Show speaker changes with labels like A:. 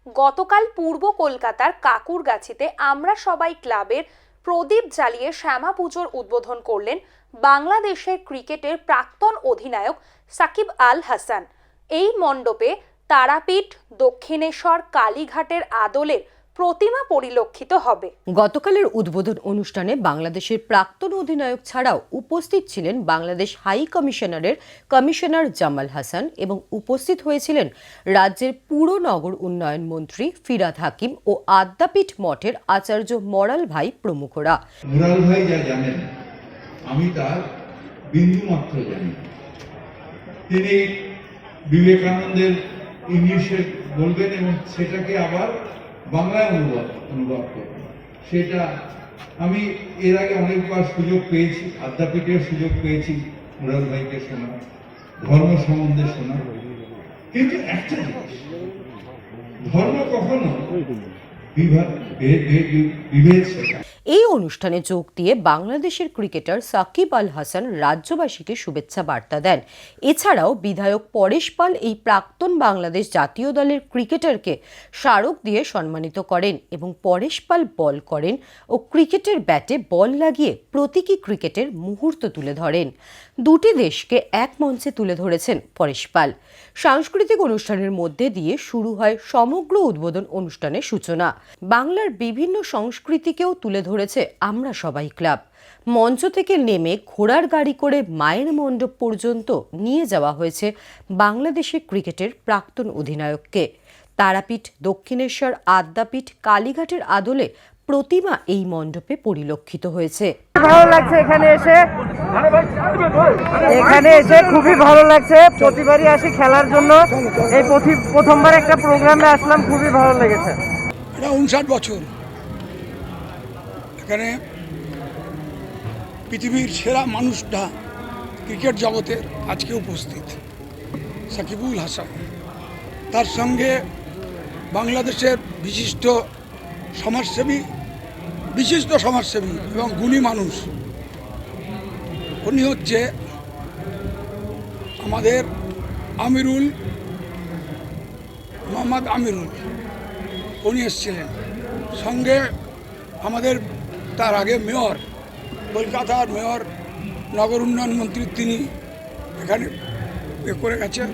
A: গতকাল পূর্ব কলকাতার কাকুরগাছিতে আমরা সবাই ক্লাবের প্রদীপ জ্বালিয়ে শ্যামা পুজোর উদ্বোধন করলেন বাংলাদেশের ক্রিকেটের প্রাক্তন অধিনায়ক সাকিব আল হাসান। এই মণ্ডপে তারাপীঠ, দক্ষিণেশ্বর, কালীঘাটের আদলের প্রতিমা পরিলক্ষিত হবে।
B: গতকালের উদ্বোধন অনুষ্ঠানে বাংলাদেশের প্রাক্তন অধিনায়ক ছাড়াও উপস্থিত ছিলেন বাংলাদেশ হাই কমিশনারের কমিশনার জামাল হাসান এবং উপস্থিত হয়েছিলেন রাজ্যের পুর নগর উন্নয়ন মন্ত্রী ফিরহাদ হাকিম ও আদ্যাপীঠ মঠের আচার্য মরাল ভাই প্রমুখরা।
C: মরাল ভাই যা জানেন আমি তার বিন্দু মাত্র জানি। তিনি বিবেকানন্দের ইংলিশে বলবেন এবং সেটাকে আবার বাংলায় অনুবাদ করবেন। সেটা আমি এর আগে অনেকবার সুযোগ পেয়েছি, আদ্যাপীঠের সুযোগ পেয়েছি মুরাদ ভাইকে শোনা, ধর্ম সম্বন্ধে শোনা। কিন্তু একটা জিনিস, ধর্ম কখনো বিভেদ শেখায়।
B: এই অনুষ্ঠানে যোগ দিয়ে বাংলাদেশের ক্রিকেটার সাকিব আল হাসান রাজ্যবাসীকে শুভেচ্ছা বার্তা দেন। এছাড়াও বিধায়ক পরেশ পাল এই প্রাক্তন বাংলাদেশ জাতীয় দলের ক্রিকেটারকে স্মারক দিয়ে সম্মানিত করেন এবং পরেশ পাল বল করেন ও ক্রিকেটের ব্যাটে বল লাগিয়ে প্রতীকী ক্রিকেটের মুহূর্ত তুলে ধরেন। দুটি দেশকে এক মঞ্চে তুলে ধরেছেন পরেশ পাল। সাংস্কৃতিক অনুষ্ঠানের মধ্যে দিয়ে শুরু হয় সমগ্র উদ্বোধন অনুষ্ঠানের সূচনা। বাংলার বিভিন্ন সংস্কৃতিকেও তুলে ধরেছে আমরা সবাই ক্লাব। মঞ্চ থেকে নেমে ঘোড়ার গাড়ি করে মায়ের মণ্ডপ পর্যন্ত নিয়ে যাওয়া হয়েছে বাংলাদেশের ক্রিকেটের প্রাক্তন অধিনায়ককে। তারাপীঠ, দক্ষিণেশ্বর, আদ্যাপীঠ, কালীঘাটের আদলে প্রতিমা এই মণ্ডপে পরিলক্ষিত হয়েছে।
D: ভালো লাগছে এখানে এসে খুবই ভালো লাগছে। প্রতিবারই আসি খেলার জন্য, এই প্রথমবার একটা প্রোগ্রামে আসলাম, খুবই ভালো লেগেছে।
E: এটা 59 বছর এখানে পৃথিবীর সেরা মানুষটা ক্রিকেট জগতের আজকে উপস্থিত সাকিবুল হাসান। তার সঙ্গে বাংলাদেশের বিশিষ্ট সমাজসেবী এবং গুণী মানুষ, উনি হচ্ছে আমাদের মোহাম্মদ আমিরুল। উনি এসেছিলেন সঙ্গে আমাদের তার আগে মেয়র, কলকাতার মেয়র, নগর উন্নয়ন মন্ত্রী, তিনি এখানে করে গেছেন।